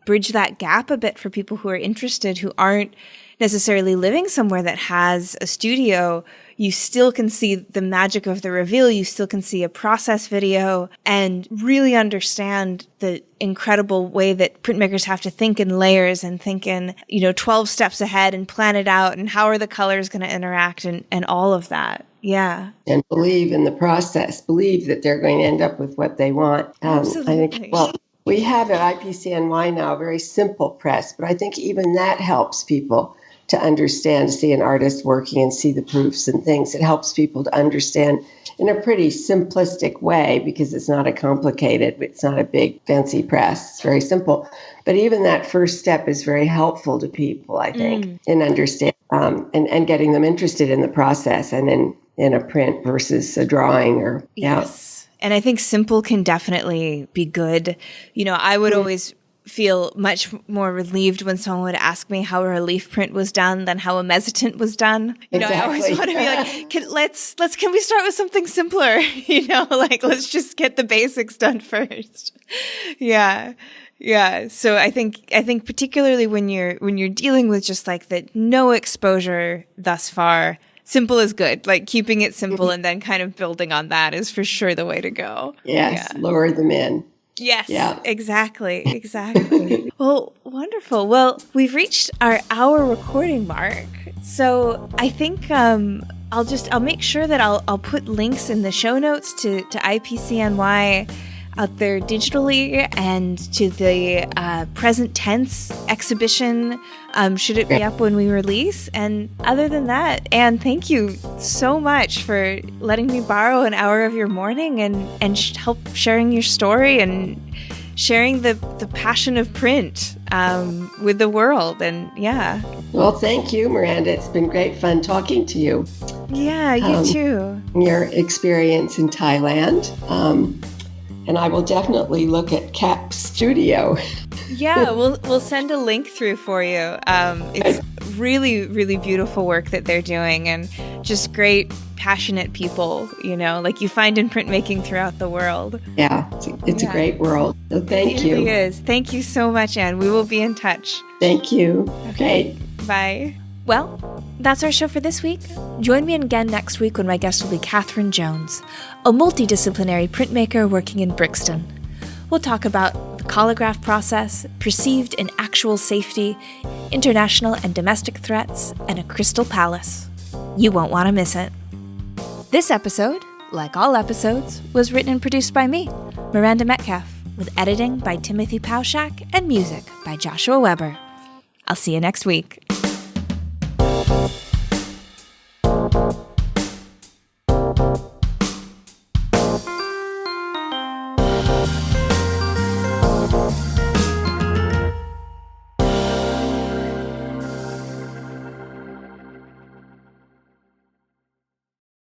bridge that gap a bit for people who are interested, who aren't necessarily living somewhere that has a studio, you still can see the magic of the reveal. You still can see a process video and really understand the incredible way that printmakers have to think in layers and think in, 12 steps ahead and plan it out and how are the colors going to interact and all of that. Yeah. And believe in the process, believe that they're going to end up with what they want. Absolutely. I think, we have at IPCNY now a very simple press, but I think even that helps people to understand, to see an artist working and see the proofs and things. It helps people to understand in a pretty simplistic way because it's not it's not a big fancy press. It's very simple. But even that first step is very helpful to people, I think, in understanding and getting them interested in the process and in a print versus a drawing or, Yes. And I think simple can definitely be good. I would always feel much more relieved when someone would ask me how a relief print was done than how a mezzotint was done. Exactly. I always want to be like, can we start with something simpler? Let's just get the basics done first. Yeah. Yeah. So I think particularly when you're dealing with just like the no exposure thus far, simple is good. Like keeping it simple and then kind of building on that is for sure the way to go. Yes. Yeah. Lure them in. Yes, yeah. Exactly. Well, wonderful. Well, we've reached our hour recording mark. So I think I'll make sure that I'll put links in the show notes to IPCNY out there digitally and to the present tense exhibition should it be up when we release. And other than that, Anne, thank you so much for letting me borrow an hour of your morning and help sharing your story and sharing the passion of print with the world. And yeah. Well, thank you, Miranda. It's been great fun talking to you. Yeah, you too. Your experience in Thailand. And I will definitely look at Cap's studio. Yeah, we'll send a link through for you. It's really, really beautiful work that they're doing and just great, passionate people, like you find in printmaking throughout the world. Yeah, it's a great world. So thank you. It really is. Thank you so much, Anne. We will be in touch. Thank you. Okay. Bye. Well, that's our show for this week. Join me again next week when my guest will be Catherine Jones, a multidisciplinary printmaker working in Brixton. We'll talk about the collagraph process, perceived and actual safety, international and domestic threats, and a crystal palace. You won't want to miss it. This episode, like all episodes, was written and produced by me, Miranda Metcalf, with editing by Timothy Pauschak and music by Joshua Weber. I'll see you next week.